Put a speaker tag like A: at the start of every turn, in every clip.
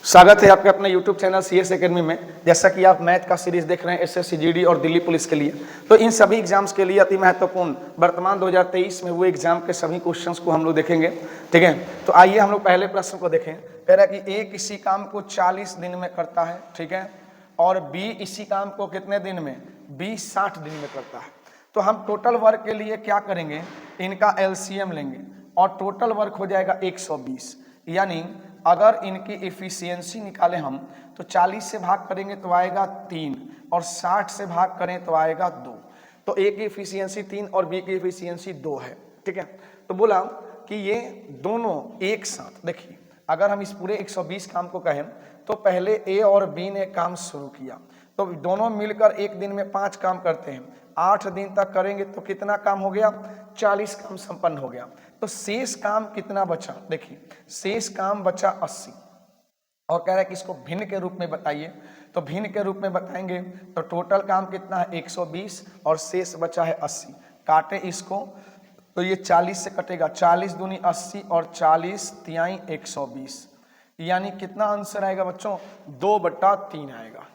A: स्वागत है आपके अपने YouTube चैनल CS एकेडमी में। जैसा कि आप मैथ का सीरीज देख रहे हैं SSC GD और दिल्ली पुलिस के लिए, तो इन सभी एग्जाम्स के लिए अति महत्वपूर्ण वर्तमान 2023 में हुए एग्जाम के सभी क्वेश्चंस को हम लोग देखेंगे। ठीक है, तो आइए हम लोग पहले प्रश्न को देखें। कह रहा है कि A किसी काम को 40 दिन में करता है, ठीक है, और B इसी काम को कितने दिन में, B 60 दिन में करता है। तो हम टोटल वर्क के लिए क्या करेंगे, इनका LCM लेंगे और टोटल वर्क हो जाएगा 120। यानी अगर इनकी इफिशियंसी निकालें हम तो 40 से भाग करेंगे तो आएगा 3 और 60 से भाग करें तो आएगा 2। तो A की इफिशियंसी 3 और B की इफिशियंसी 2 है। ठीक है, तो बोला कि ये दोनों एक साथ, देखिए अगर हम इस पूरे 120 काम को कहें तो पहले A और B ने काम शुरू किया, तो दोनों मिलकर एक दिन में 5 काम करते हैं, 8 दिन तक करेंगे तो कितना काम हो गया, 40 काम संपन्न हो गया। तो शेष काम कितना बचा, देखिए शेष काम बचा 80 और कह रहा है कि इसको भिन्न के रूप में बताइए। तो भिन्न के रूप में बताएंगे तो टोटल काम कितना है 120 और शेष बचा है 80। काटे इसको तो ये 40 से कटेगा, 40 दूनी 80 और 40 तिहाई 120, यानी कितना आंसर आएगा बच्चों, 2/3 आएगा।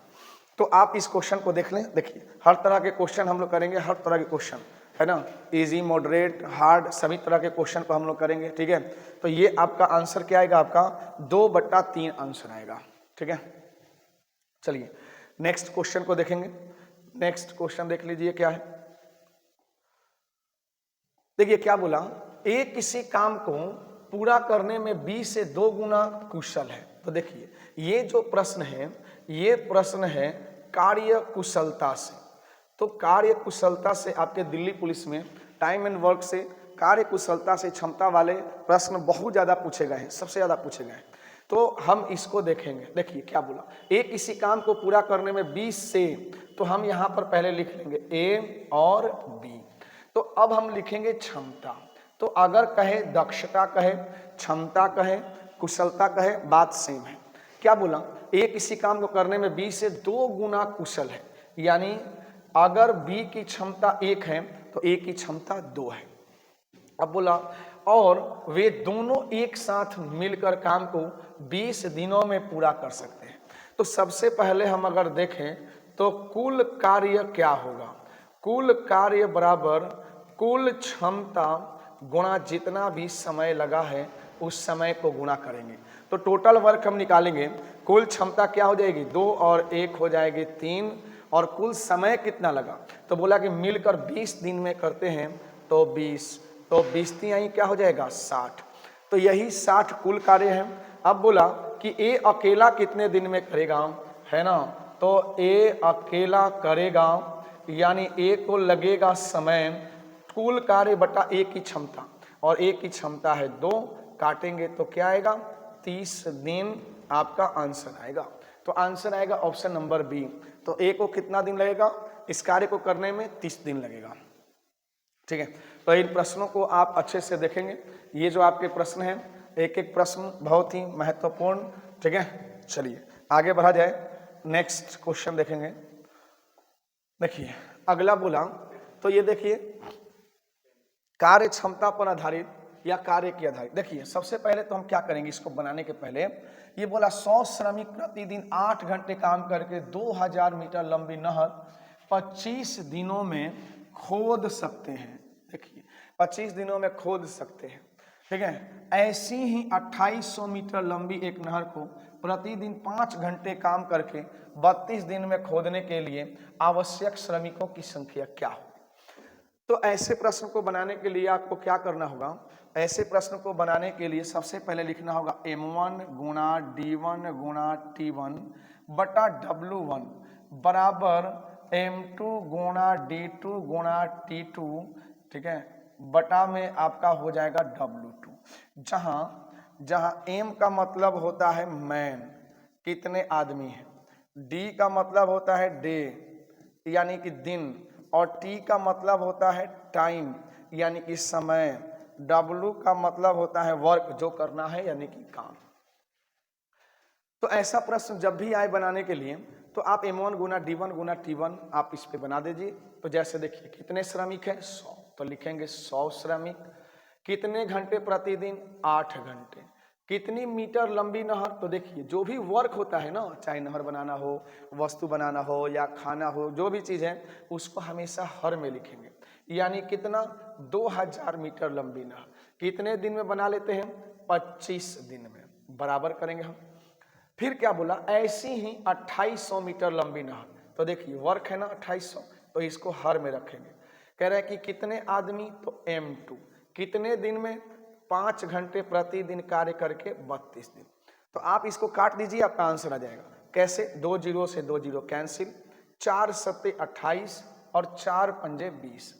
A: तो आप इस क्वेश्चन को देख लें। देखिए हर तरह के क्वेश्चन हम लोग करेंगे, हर तरह के क्वेश्चन है ना, इजी मॉडरेट हार्ड सभी तरह के क्वेश्चन को हम लोग करेंगे। ठीक है, तो ये आपका आंसर क्या आएगा, आपका 2/3 आंसर आएगा। ठीक है, चलिए नेक्स्ट क्वेश्चन को देखेंगे। नेक्स्ट क्वेश्चन देख लीजिए क्या है। देखिए क्या बोला, ए किसी काम को पूरा करने में B से 2 गुना कुशल है। तो देखिए ये जो प्रश्न है, ये प्रश्न है कार्य कुशलता से। तो कार्य कुशलता से आपके दिल्ली पुलिस में टाइम एंड वर्क से कार्य कुशलता से क्षमता वाले प्रश्न बहुत ज्यादा पूछे गए हैं, सबसे ज्यादा पूछे गए हैं। तो हम इसको देखेंगे। देखिए क्या बोला, ए किसी काम को पूरा करने में 20 से, तो हम यहाँ पर पहले लिख लेंगे A और B। तो अब हम लिखेंगे क्षमता। तो अगर कहे दक्षता कहे, क्षमता कहे, कुशलता कहे, बात सेम है। क्या बोला, ए किसी काम को करने में B से 2 गुना कुशल है, यानी अगर B की क्षमता 1 है तो A की क्षमता 2 है। अब बोला और वे दोनों एक साथ मिलकर काम को 20 दिनों में पूरा कर सकते हैं। तो सबसे पहले हम अगर देखें तो कुल कार्य क्या होगा, कुल कार्य बराबर कुल क्षमता गुणा जितना भी समय लगा है उस समय को गुणा करेंगे। तो टोटल वर्क हम निकालेंगे, कुल क्षमता क्या हो जाएगी 2 और 1 हो जाएगी 3, और कुल समय कितना लगा, तो बोला कि मिलकर 20 दिन में करते हैं तो 20, तो 20 तिहाई क्या हो जाएगा 60। तो यही 60 कुल कार्य है। अब बोला कि ए अकेला कितने दिन में करेगा, है ना, तो ए अकेला करेगा, यानी ए को लगेगा समय कुल कार्य बटा ए की क्षमता, और ए की क्षमता है 2, काटेंगे तो क्या आएगा 30 दिन आपका आंसर आएगा। तो आंसर आएगा ऑप्शन नंबर बी। तो ए को कितना दिन लगेगा, इस कार्य को करने में 30 दिन लगेगा। ठीक है, तो इन प्रश्नों को आप अच्छे से देखेंगे। ये जो आपके प्रश्न हैं, एक एक प्रश्न बहुत ही महत्वपूर्ण। ठीक है, चलिए आगे बढ़ा जाए, नेक्स्ट क्वेश्चन देखेंगे। देखिए अगला बोला, तो ये देखिए कार्य क्षमता पर आधारित या कार्य के आधारित। देखिए सबसे पहले तो हम क्या करेंगे, इसको बनाने के पहले ये बोला 100 श्रमिक प्रतिदिन 8 घंटे काम करके 2000 मीटर लंबी नहर 25 दिनों में खोद सकते हैं। देखिए 25 दिनों में खोद सकते हैं। ठीक है, ऐसी ही 2800 मीटर लंबी एक नहर को प्रतिदिन 5 घंटे काम करके 32 दिन में खोदने के लिए आवश्यक श्रमिकों की संख्या क्या हो। तो ऐसे प्रश्न को बनाने के लिए आपको क्या करना होगा, ऐसे प्रश्न को बनाने के लिए सबसे पहले लिखना होगा M1 गुणा D1 गुणा T1 बटा W1 बराबर M2 गुणा D2 गुणा T2, ठीक है, बटा में आपका हो जाएगा W2। जहां M का मतलब होता है मैन, कितने आदमी हैं, D का मतलब होता है डे यानी कि दिन, और T का मतलब होता है टाइम यानी कि समय, W का मतलब होता है वर्क जो करना है यानी कि काम। तो ऐसा प्रश्न जब भी आए बनाने के लिए तो आप M1 गुना D1 गुना T1 आप इस पे बना दीजिए। तो जैसे देखिए कितने श्रमिक है 100, तो लिखेंगे 100 श्रमिक, कितने घंटे प्रतिदिन 8 घंटे, कितनी मीटर लंबी नहर? तो देखिए जो भी वर्क होता है ना, चाहे नहर बनाना हो, वस्तु बनाना हो या खाना हो, जो भी चीज़ है उसको हमेशा हर में लिखेंगे। यानी कितना? 2000 मीटर लंबी नहर कितने दिन में बना लेते हैं? 25 दिन में। बराबर करेंगे हम। फिर क्या बोला? ऐसी ही 2800 मीटर लंबी नहर। तो देखिए वर्क है ना 2800, तो इसको हर में रखेंगे। कह रहे हैं कि कितने आदमी? तो M2 कितने दिन में? 5 घंटे प्रतिदिन कार्य करके 32 दिन। तो आप इसको काट दीजिए, आपका आंसर आ जाएगा। कैसे? 2 जीरो से 2 जीरो कैंसिल, 4 सत्ते 28 और 4 पंजे 20।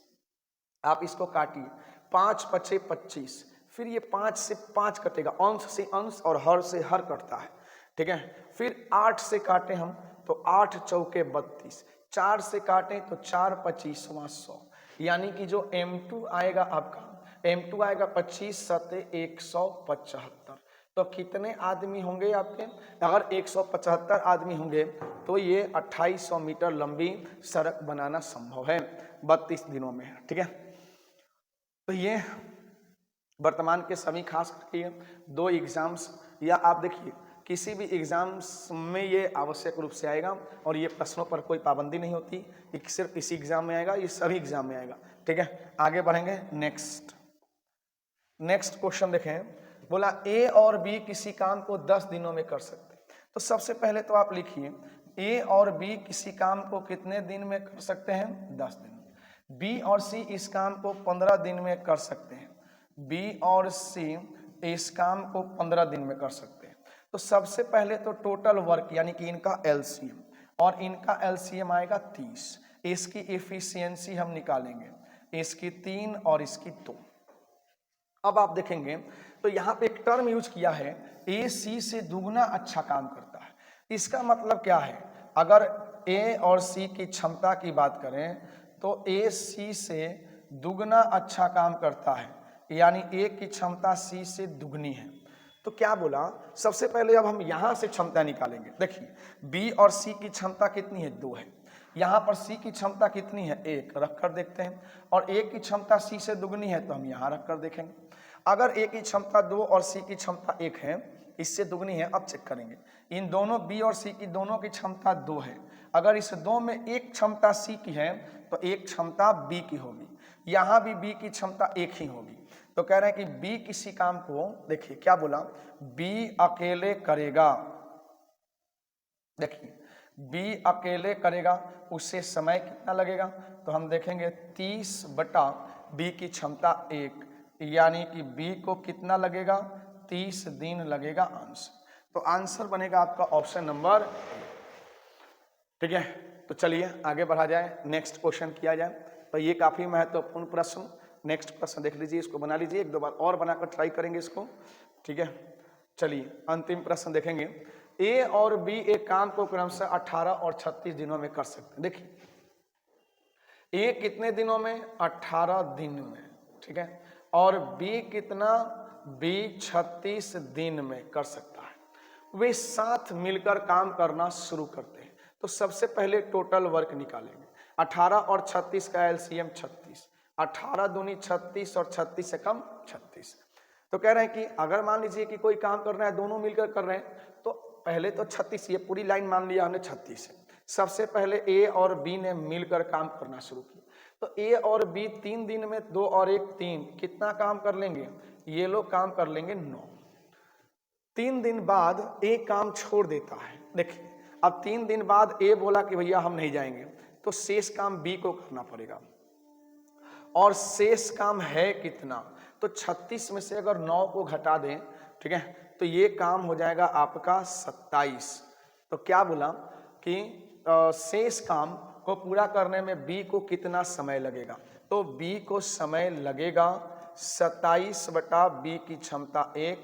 A: आप इसको काटिए, 5 पचे 25, फिर ये 5 से 5 कटेगा, अंश से अंश और हर से हर कटता है, ठीक है। फिर 8 से काटे हम तो 8 चौके 32, 4 से काटें तो 4 25वां 100, यानी कि जो M2 आएगा आपका, M2 आएगा 25 सत्ते 175। तो कितने आदमी होंगे आपके? अगर 175 आदमी होंगे तो ये 2800 मीटर लंबी सड़क बनाना संभव है 32 दिनों में, ठीक है। तो ये वर्तमान के सभी खास करके 2 एग्जाम्स, या आप देखिए किसी भी एग्जाम्स में ये आवश्यक रूप से आएगा, और ये प्रश्नों पर कोई पाबंदी नहीं होती कि सिर्फ इसी एग्जाम में आएगा, ये सभी एग्जाम में आएगा, ठीक है। आगे बढ़ेंगे। नेक्स्ट क्वेश्चन देखें। बोला ए और बी किसी काम को 10 दिनों में कर सकते हैं। तो सबसे पहले तो आप लिखिए ए और बी किसी काम को कितने दिन में कर सकते हैं? 10 दिन में। बी और सी इस काम को 15 दिन में कर सकते हैं। बी और सी इस काम को 15 दिन में कर सकते हैं। तो सबसे पहले तो टोटल वर्क यानी कि इनका एलसीएम, और इनका एलसीएम आएगा 30। इसकी एफिशिएंसी हम निकालेंगे, इसकी 3 और इसकी 2। अब आप देखेंगे तो यहाँ पे एक टर्म यूज किया है, ए सी से दुगना अच्छा काम करता है। इसका मतलब क्या है? अगर ए और सी की क्षमता की बात करें तो ए सी से दुगना अच्छा काम करता है, यानी ए की क्षमता सी से दुगनी है। तो क्या बोला? सबसे पहले अब हम यहाँ से क्षमता निकालेंगे। देखिए बी और सी की क्षमता कितनी है? 2 है। यहाँ पर सी की क्षमता कितनी है? 1, रख कर देखते हैं। और ए की क्षमता सी से दुगनी है तो हम यहाँ रख कर देखेंगे। अगर ए की क्षमता 2 और सी की क्षमता 1 है, इससे दुगनी है, अब चेक करेंगे। इन दोनों बी और सी की दोनों की क्षमता 2 है। अगर इस 2 में एक क्षमता सी की है तो एक क्षमता बी की होगी। यहाँ भी बी की क्षमता 1 ही होगी। तो कह रहे हैं कि बी किसी काम को, देखिए क्या बोला, बी अकेले करेगा। देखिए बी अकेले करेगा, उससे समय कितना लगेगा? तो हम देखेंगे 30 बटा बी की क्षमता 1, यानी कि बी को कितना लगेगा? 30 दिन लगेगा आंसर। तो आंसर बनेगा आपका ऑप्शन नंबर ए, ठीक है। तो चलिए आगे बढ़ा जाए, नेक्स्ट क्वेश्चन किया जाए। तो ये काफी महत्वपूर्ण प्रश्न, नेक्स्ट प्रश्न देख लीजिए, इसको बना लीजिए, 1-2 बार और बनाकर ट्राई करेंगे इसको, ठीक है। चलिए अंतिम प्रश्न देखेंगे। ए और बी एक काम को क्रमशः 18 और 36 दिनों में कर सकते हैं। देखिए ए कितने दिनों में? 18 दिन में, ठीक है। और बी कितना? बी 36 दिन में कर सकता है। वे साथ मिलकर काम करना शुरू करते हैं। तो सबसे पहले टोटल वर्क निकालेंगे। 18 और 36 का एलसीएम 36, 18 दूनी 36 और 36 से कम 36। तो कह रहे हैं कि अगर मान लीजिए कि कोई काम कर रहा है, दोनों मिलकर कर रहे हैं, तो पहले तो 36, ये पूरी लाइन मान लिया हमने 36 है। सबसे पहले ए और बी ने मिलकर काम करना शुरू किया। तो ए और बी 3 दिन में 2 और 1 3 कितना काम कर लेंगे? ये लोग काम कर लेंगे 9। 3 दिन बाद ए काम छोड़ देता है। देखिए अब 3 दिन बाद ए बोला कि भैया हम नहीं जाएंगे, तो शेष काम बी को करना पड़ेगा। और शेष काम है कितना? तो 36 में से अगर 9 को घटा दें, ठीक है, तो ये काम हो जाएगा आपका 27। तो क्या बोला कि शेष काम को पूरा करने में बी को कितना समय लगेगा? तो बी को समय लगेगा 27 बटा बी की क्षमता 1,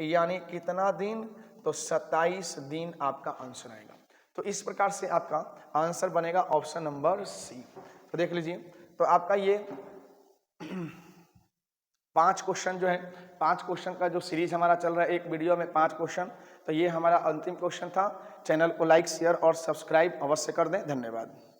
A: यानी कितना दिन? तो 27 दिन आपका आंसर आएगा। तो इस प्रकार से आपका आंसर बनेगा ऑप्शन नंबर सी। तो देख लीजिए, तो आपका ये 5 क्वेश्चन जो है, 5 क्वेश्चन का जो सीरीज हमारा चल रहा है, एक वीडियो में 5 क्वेश्चन, तो ये हमारा अंतिम क्वेश्चन था। चैनल को लाइक, शेयर और सब्सक्राइब अवश्य कर दें। धन्यवाद।